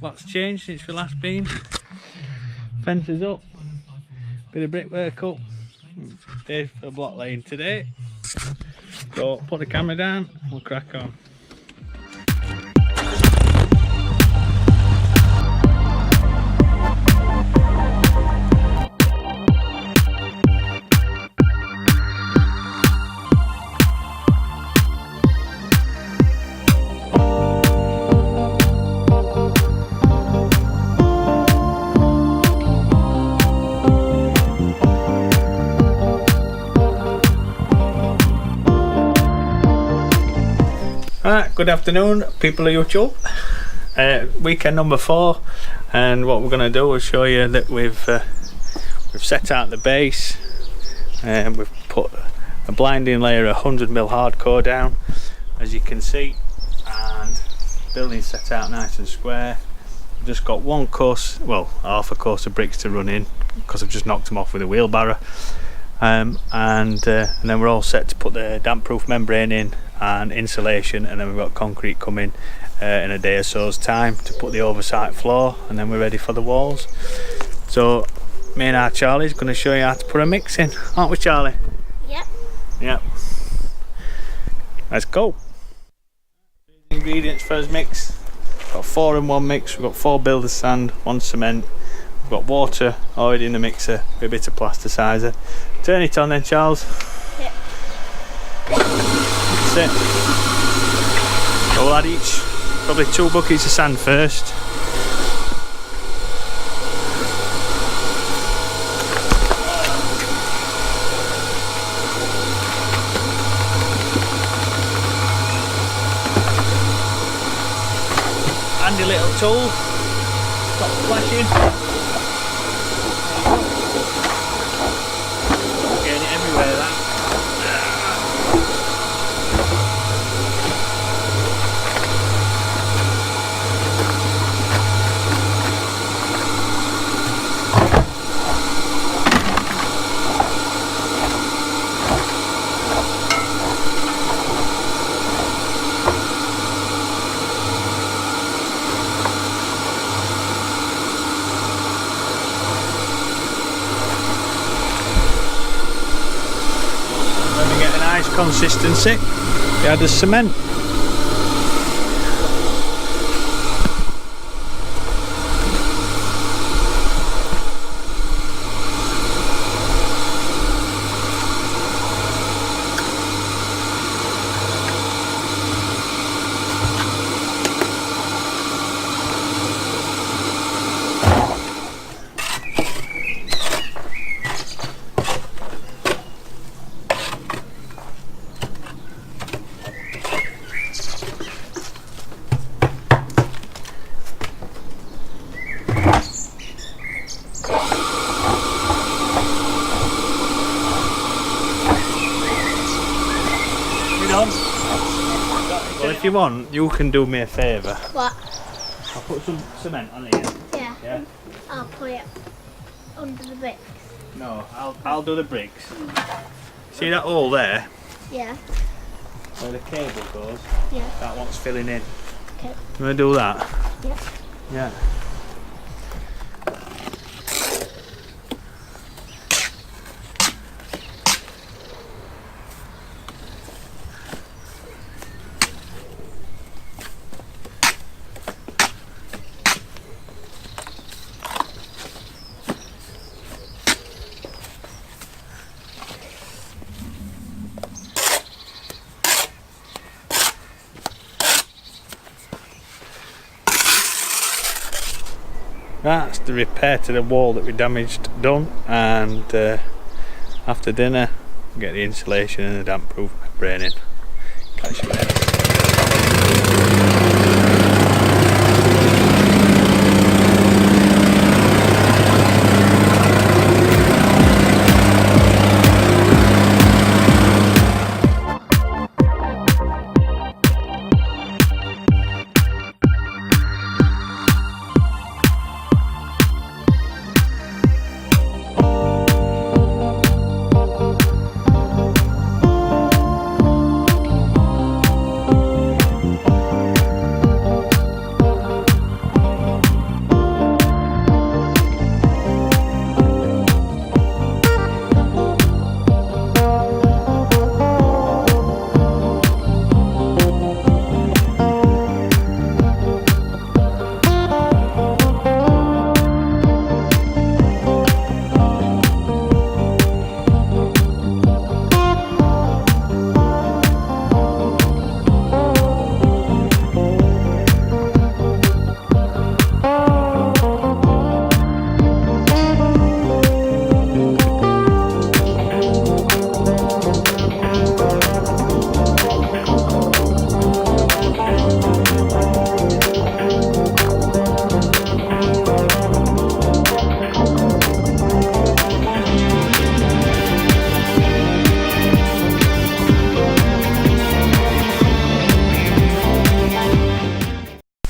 Lots changed since we last been. Fences up, bit of brickwork up. Day for block laying today. So put the camera down, we'll crack on. Right, good afternoon people of YouTube. Weekend number 4, and what we're going to do is show you that we've set out the base, and we've put a blinding layer of 100mm hardcore down, as you can see, and building set out nice and square. I've just got one course, well half a course of bricks to run in because I've just knocked them off with a wheelbarrow, and then we're all set to put the damp proof membrane in and insulation, and then we've got concrete coming in a day or so's time to put the oversight floor, and then we're ready for the walls. So me and our Charlie's going to show you how to put a mix in, aren't we Charlie? Yep. Yep. Let's go. Ingredients for his mix. We've got 4 in one mix. We've got 4 builder's sand, 1 cement. We've got water already in the mixer with a bit of plasticizer. Turn it on then Charles. Yep. That's it. So we'll add each probably 2 buckets of sand first. Handy little tool. Stop splashing. Getting it everywhere that. Consistency, we add the cement. Well, if you want, you can do me a favour. What? I'll put some cement on here. Yeah. Yeah. I'll put it under the bricks. No, I'll do the bricks. See that hole there? Yeah. Where the cable goes? Yeah. That one's filling in. Okay. You want to do that? Yeah. Yeah. That's the repair to the wall that we damaged done, and after dinner get the insulation and the damp proof membrane in. Catch you later.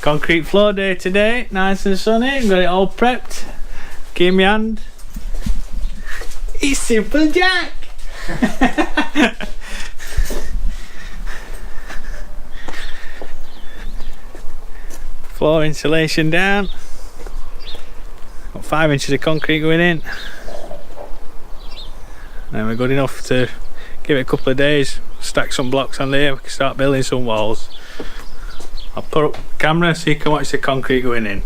Concrete floor day today, nice and sunny, got it all prepped. Give me hand. It's Simple Jack! Floor insulation down. Got 5 inches of concrete going in. And we're good enough to give it a couple of days, stack some blocks on there, we can start building some walls. I'll put up the camera so you can watch the concrete going in.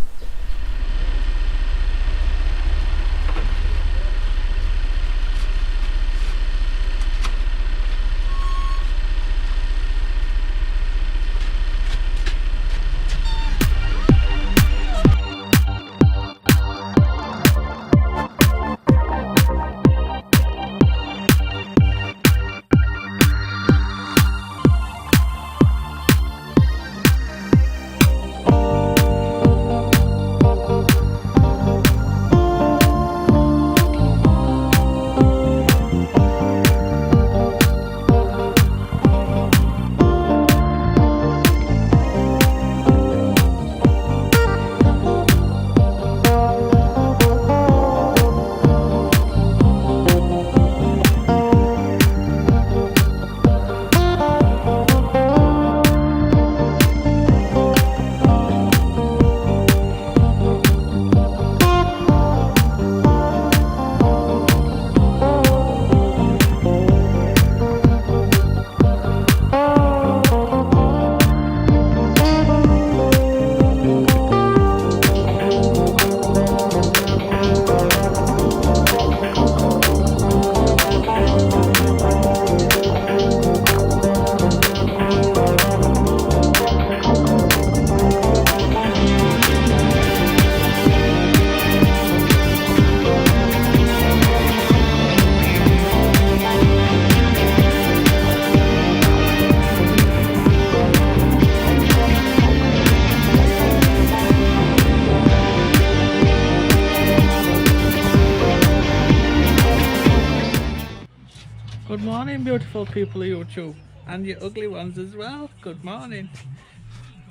Good morning, beautiful people of YouTube, and you ugly ones as well. Good morning.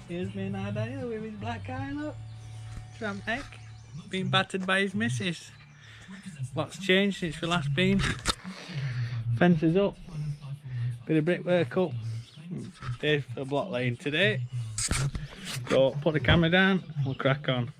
Here's me and Adair with his black eye, look. Tramp neck, being battered by his missus. Lots changed since we last been. Fences up, bit of brickwork up. Day for block laying today. So put the camera down, we'll crack on.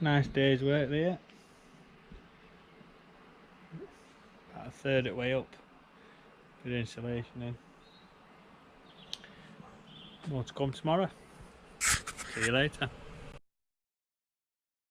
Nice day's work there. About a third of the way up. Good insulation in. More to come tomorrow. See you later.